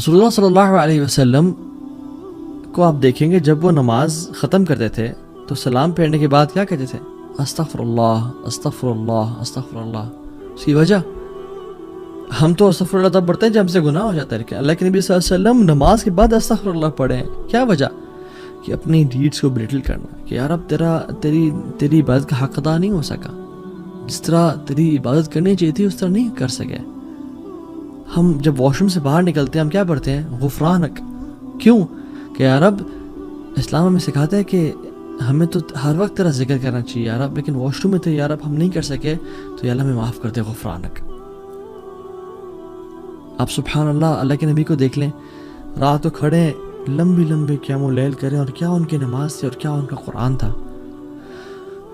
رسول اللہ صلی اللہ علیہ وسلم کو آپ دیکھیں گے جب وہ نماز ختم کرتے تھے تو سلام پھیرنے کے بعد کیا کہتے تھے؟ استغفر اللہ استغفر اللہ استغفر اللہ. اس کی وجہ ہم تو استغفر اللہ تب پڑھتے ہیں جب ہم سے گناہ ہو جاتا ہے، اللہ کے نبی صلی اللہ علیہ وسلم نماز کے بعد استغفر اللہ پڑھیں. کیا وجہ؟ کہ اپنی ڈیڈز کو بلیٹل کرنا، کہ یار اب تیری عبادت کا حق ادا نہیں ہو سکا، جس طرح تیری عبادت کرنی چاہیے تھی اس طرح نہیں کر سکے. ہم جب واش روم سے باہر نکلتے ہیں ہم کیا پڑھتے ہیں؟ غفرانک. کیوں؟ کہ یار اب اسلام ہمیں سکھاتا ہے کہ ہمیں تو ہر وقت تیرا ذکر کرنا چاہیے یار اب، لیکن واش روم میں تھے یار اب ہم نہیں کر سکے تو یا اللہ ہمیں معاف کر دے، غفرانک. آپ سبحان اللہ اللہ کے نبی کو دیکھ لیں، رات کو کھڑے لمبی لمبی قیام اللیل کریں، اور کیا ان کی نماز تھی اور کیا ان کا قرآن تھا.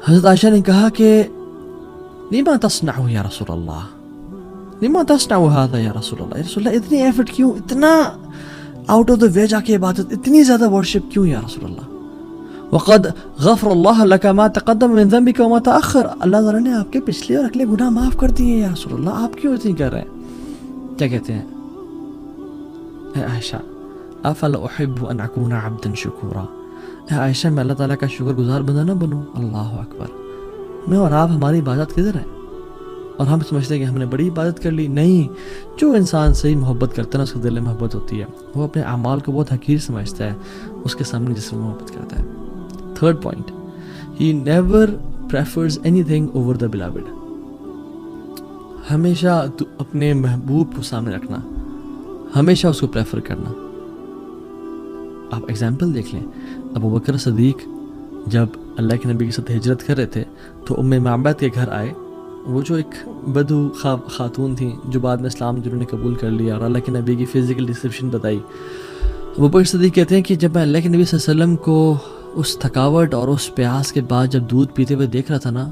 حضرت عائشہ نے کہا کہ لما تصنع یا رسول اللہ، لما تصنع هذا یا رسول اللہ، یا رسول اللہ اتنی ایفرٹ کیوں، اتنا آؤٹ آف دا وے جا کے عبادت، اتنی زیادہ ورشپ کیوں یا رسول اللہ؟ وقد غفر اللہ لک ما تقدم من ذنبک وما تأخر، اللہ تعالیٰ نے آپ کے پچھلے اور اگلے گناہ معاف کر دیے یا رسول اللہ، آپ کیوں اتنی کر رہے ہیں؟ کیا کہتے ہیں؟ اے عائشہ افلا احب ان اکون عبدا شکورا، اے عائشہ میں اللہ تعالیٰ کا شکر گزار بندہ نہ بنوں؟ اللہ اکبر. میں اور آپ ہماری عبادت کدھر ہے؟ اور ہم سمجھتے ہیں کہ ہم نے بڑی عبادت کر لی. نہیں، جو انسان صحیح محبت کرتا ہے نا اس کے دل میں محبت ہوتی ہے، وہ اپنے اعمال کو بہت حقیر سمجھتا ہے اس کے سامنے جس سے محبت کرتا ہے. Third point, he never prefers any thing over the beloved. ہمیشہ اپنے محبوب کو سامنے رکھنا، ہمیشہ اس کو پریفر کرنا. آپ ایگزامپل دیکھ لیں، ابو بکر صدیق جب اللہ کے نبی کے ساتھ ہجرت کر رہے تھے تو ام معبد کے گھر آئے. وہ جو ایک بدو خاتون تھیں جو بعد میں اسلام جنہوں نے قبول کر لیا اور اللہ کے نبی کی فزیکل ڈسکرپشن بتائی. ابو بکر صدیق کہتے ہیں کہ جب میں اللہ کے نبی صلی اللہ علیہ وسلم کو اس تھکاوٹ اور اس پیاس کے بعد جب دودھ پیتے ہوئے دیکھ رہا تھا نا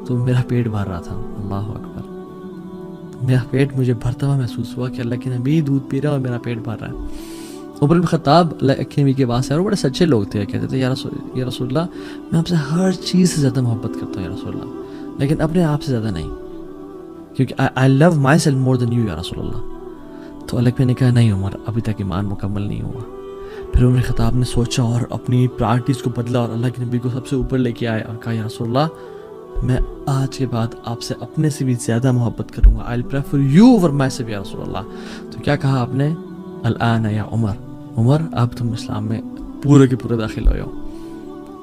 تو میرا پیٹ بھر رہا تھا. اللہ اکبر. میرا پیٹ مجھے بھرتا ہوا محسوس ہوا کہ اللہ کے نبی دودھ پی رہا ہے اور میرا پیٹ بھر رہا ہے. عمر بن خطاب اللہ کے نبی کے پاس ہے اور بڑے سچے لوگ تھے، کہتے تھے یا رسول اللہ میں آپ سے ہر چیز سے زیادہ محبت کرتا ہوں یا رسول اللہ، لیکن اپنے آپ سے زیادہ نہیں، کیونکہ آئی لو my self more then you یا رسول اللہ. تو اللہ نے کہا نہیں عمر، ابھی تک ایمان مکمل نہیں ہوا. پھر عمر خطاب نے سوچا اور اپنی پرائرٹیز کو بدلا اور اللہ کے نبی کو سب سے اوپر لے کے آئے اور کہا یا رسول اللہ میں آج کے بعد آپ سے اپنے سے بھی زیادہ محبت کروں گا، I prefer you over myself یا رسول اللہ. تو کیا کہا آپ نے؟ الآن یا عمر اب تم اسلام میں پورے کے پورے داخل ہوئے ہو.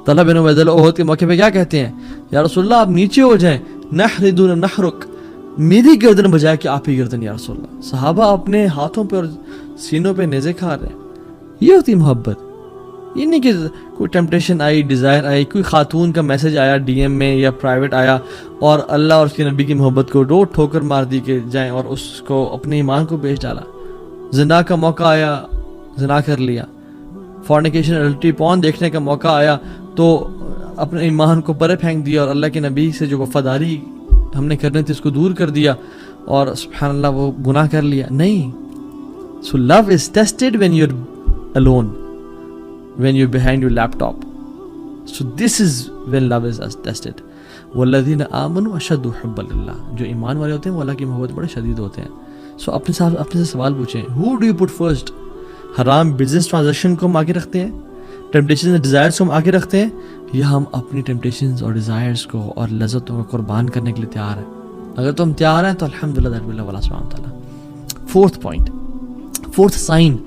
طلحہ بن عبیداللہ احد کے موقع پہ کیا کہتے ہیں؟ یا رسول اللہ آپ نیچے ہو جائیں، نحر دون نحرک، میری گردن بجائے کہ آپ ہی گردن یا رسول اللہ. صحابہ اپنے ہاتھوں پہ اور سینوں پہ نیزے کھا رہے ہیں. یہ ہوتی محبت. یہ نہیں کہ کوئی ٹیمپٹیشن آئی، ڈیزائر آئی، کوئی خاتون کا میسج آیا ڈی ایم میں یا پرائیویٹ آیا اور اللہ اور اس کے نبی کی محبت کو روڈ ٹھوکر مار دی کہ جائیں اور اس کو اپنے ایمان کو بیچ ڈالا. زنا کا موقع آیا، زنا کر لیا. فورنیکیشن الٹری پون دیکھنے کا موقع آیا تو اپنے ایمان کو پرے پھینک دیا اور اللہ کے نبی سے جو وفاداری ہم نے کرنی تھی اس کو دور کر دیا اور سبحان اللہ وہ گناہ کر لیا. نہیں. So love is tested when you're alone, when you're behind your laptop. So this is when love is tested. والذین آمنوا اشد حبا للہ، جو ایمان والے ہوتے ہیں وہ اللہ کی محبت بڑے شدید ہوتے ہیں. سو اپنے سے سوال پوچھیں، who do you put first؟ حرام بزنس ٹرانزیکشن کو ہم آگے رکھتے ہیں، ٹیمپٹیشنز اور ڈیزائرز کو ہم آگے رکھتے ہیں، یا ہم اپنی ٹیمپٹیشنز اور ڈیزائرز کو اور لذتوں کو قربان کرنے کے لیے تیار ہیں؟ اگر تم تیار ہیں تو الحمدللہ دیٹ ول اللہ سبحانہ وتعالیٰ. Fourth point, fourth sign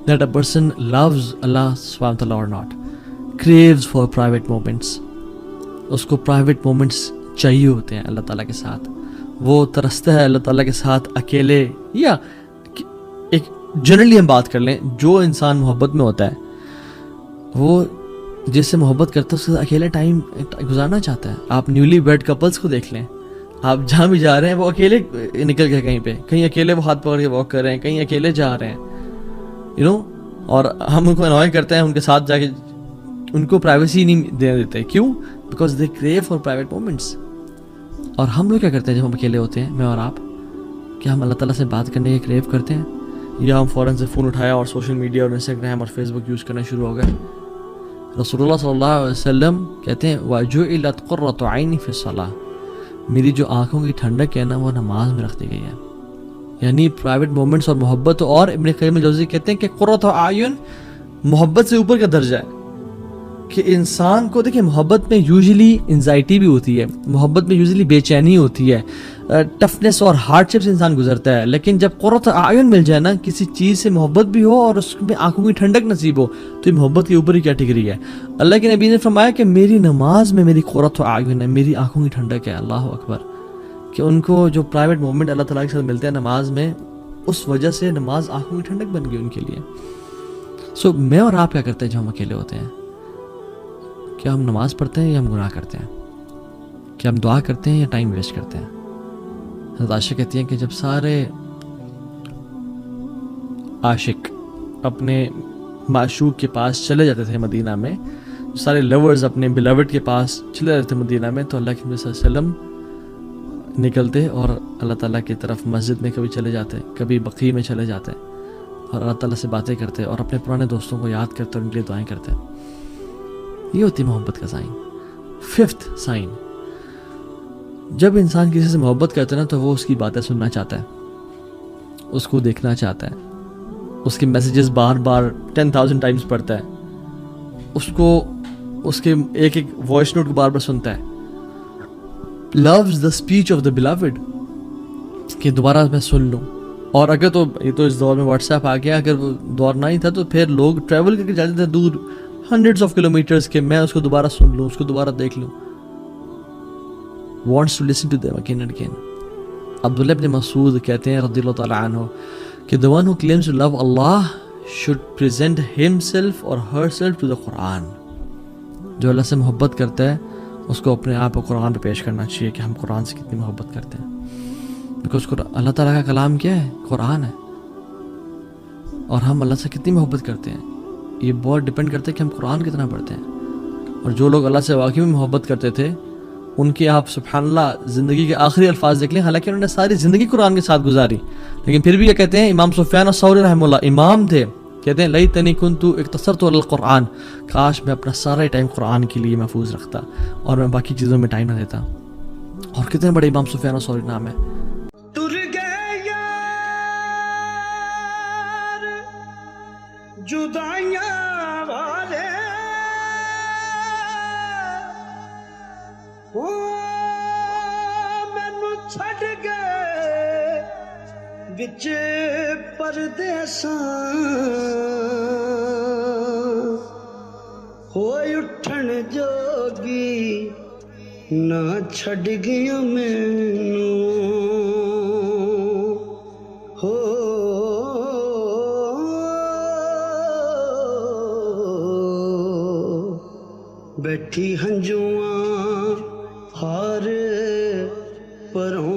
that a person loves Allah subhanahu wa ta'ala or not, craves for private moments. اس کو private moments چاہیے ہوتے ہیں اللہ تعالیٰ کے ساتھ. وہ ترستا ہے اللہ تعالیٰ کے ساتھ اکیلے، یا ایک جنرلی ہم بات کر لیں جو انسان محبت میں ہوتا ہے وہ جس سے محبت کرتا ہے اس کے ساتھ اکیلے ٹائم گزارنا چاہتا ہے. آپ نیولی ویڈ کپلس کو دیکھ لیں، آپ جہاں بھی جا رہے ہیں وہ اکیلے نکل گئے، کہیں پہ کہیں اکیلے وہ ہاتھ پکڑ کے واک کر رہے ہیں، کہیں اکیلے جا رہے ہیں اور ہم ان کو انوائے کرتے ہیں ان کے ساتھ جا کے، ان کو پرائیویسی نہیں دینے دیتے. کیوں؟ Because they crew for private moments. اور ہم لوگ کیا کرتے ہیں جب ہم اکیلے ہوتے ہیں، میں اور آپ، کیا ہم اللہ تعالیٰ سے بات کرنے کے کریو کرتے ہیں، یا ہم فوراً سے فون اٹھایا اور سوشل میڈیا اور انسٹاگرام اور فیس بک یوز کرنا شروع ہو گئے؟ رسول اللہ صلی اللہ علیہ وسلم کہتے ہیں وَجُعِلَتْ قُرَّةُ عَيْنِي فِي الصَّلَاةِ، میری جو آنکھوں کی ٹھنڈک ہے نا وہ نماز میں رکھ دی گئی ہے. یعنی پرائیویٹ مومنٹس اور محبت. اور ابن قیم الجوزی کہتے ہیں کہ قرۃ اعین محبت سے اوپر کا درجہ ہے. کہ انسان کو دیکھیں محبت میں یوزلی انزائٹی بھی ہوتی ہے, محبت میں یوزلی بے چینی ہوتی ہے, ٹفنس اور ہارڈ شپ سے انسان گزرتا ہے. لیکن جب قرۃ اعین مل جائے نا, کسی چیز سے محبت بھی ہو اور اس میں آنکھوں کی ٹھنڈک نصیب ہو, تو یہ محبت کے اوپر ہی کیٹیگری ہے. اللہ کے نبی نے فرمایا کہ میری نماز میں میری قرۃ اعین ہے, میری آنکھوں کی ٹھنڈک ہے. اللہ اکبر. کہ ان کو جو پرائیویٹ مومنٹ اللہ تعالیٰ کے ساتھ ملتے ہیں نماز میں, اس وجہ سے نماز آنکھوں کی ٹھنڈک بن گئی ان کے لیے. سو میں اور آپ کیا کرتے ہیں جب ہم اکیلے ہوتے ہیں؟ کیا ہم نماز پڑھتے ہیں یا ہم گناہ کرتے ہیں؟ کیا ہم دعا کرتے ہیں یا ٹائم ویسٹ کرتے ہیں؟ حضرت عائشہ کہتی ہیں کہ جب سارے عاشق اپنے معشوق کے پاس چلے جاتے تھے مدینہ میں, سارے لورز اپنے بلاوڈ کے پاس چلے جاتے تھے مدینہ میں, تو اللہ کے نبی صلی اللہ علیہ وسلم نکلتے اور اللہ تعالیٰ کی طرف مسجد میں کبھی چلے جاتے, کبھی بقیع میں چلے جاتے اور اللہ تعالیٰ سے باتیں کرتے اور اپنے پرانے دوستوں کو یاد کرتے اور ان کے لیے دعائیں کرتے. یہ ہوتی ہے محبت کا سائن. 5th سائن, جب انسان کسی سے محبت کرتا ہے نا, تو وہ اس کی باتیں سننا چاہتا ہے, اس کو دیکھنا چاہتا ہے, اس کے میسیجز بار بار 10,000 ٹائمز پڑھتا ہے, اس کو اس کے ایک ایک وائس نوٹ کو بار بار سنتا ہے. loves the speech of the beloved, کہ دوبارہ میں سن لوں. اور اگر تو یہ تو اس دور میں واٹس ایپ آ گیا, اگر وہ دور نہ ہی تھا تو پھر لوگ ٹریول کر کے جاتے تھے دور ہنڈریڈس آف کلو میٹرز کے, میں اس کو دوبارہ سن لوں, اس کو دوبارہ دیکھ لوں. wants to listen to them again and again. عبداللہ ابن مسعود کہتے ہیں رضی اللہ تعالیٰ عنہ کہ the one who claims to love Allah should present himself or herself to the Quran. جو اللہ سے محبت کرتا ہے اس کو اپنے آپ کو قرآن پہ پیش کرنا چاہیے کہ ہم قرآن سے کتنی محبت کرتے ہیں. بیکاز اللہ تعالیٰ کا کلام کیا ہے؟ قرآن ہے. اور ہم اللہ سے کتنی محبت کرتے ہیں یہ بہت ڈپینڈ کرتا ہے کہ ہم قرآن کتنا پڑھتے ہیں. اور جو لوگ اللہ سے واقعی میں محبت کرتے تھے ان کی آپ سبحان اللہ زندگی کے آخری الفاظ دیکھ لیں, حالانکہ انہوں نے ساری زندگی قرآن کے ساتھ گزاری, لیکن پھر بھی یہ کہتے ہیں, امام سفیان الثوری رحمہ اللہ امام تھے, کہتے ہیں لیتنی کنت اقتصرت علی القرآن, کاش میں اپنا سارا ٹائم قرآن کے لیے محفوظ رکھتا اور میں باقی چیزوں میں ٹائم نہ دیتا. اور کتنے بڑے امام سفیان الثوری نام ہے. جدائیاں والے مینوں چھڈ گئے وچ پردیساں, ہوئے اٹھن جوگی نہ چھڈ گیا مینوں, ہو بیٹھی ہنجواں ہار پروں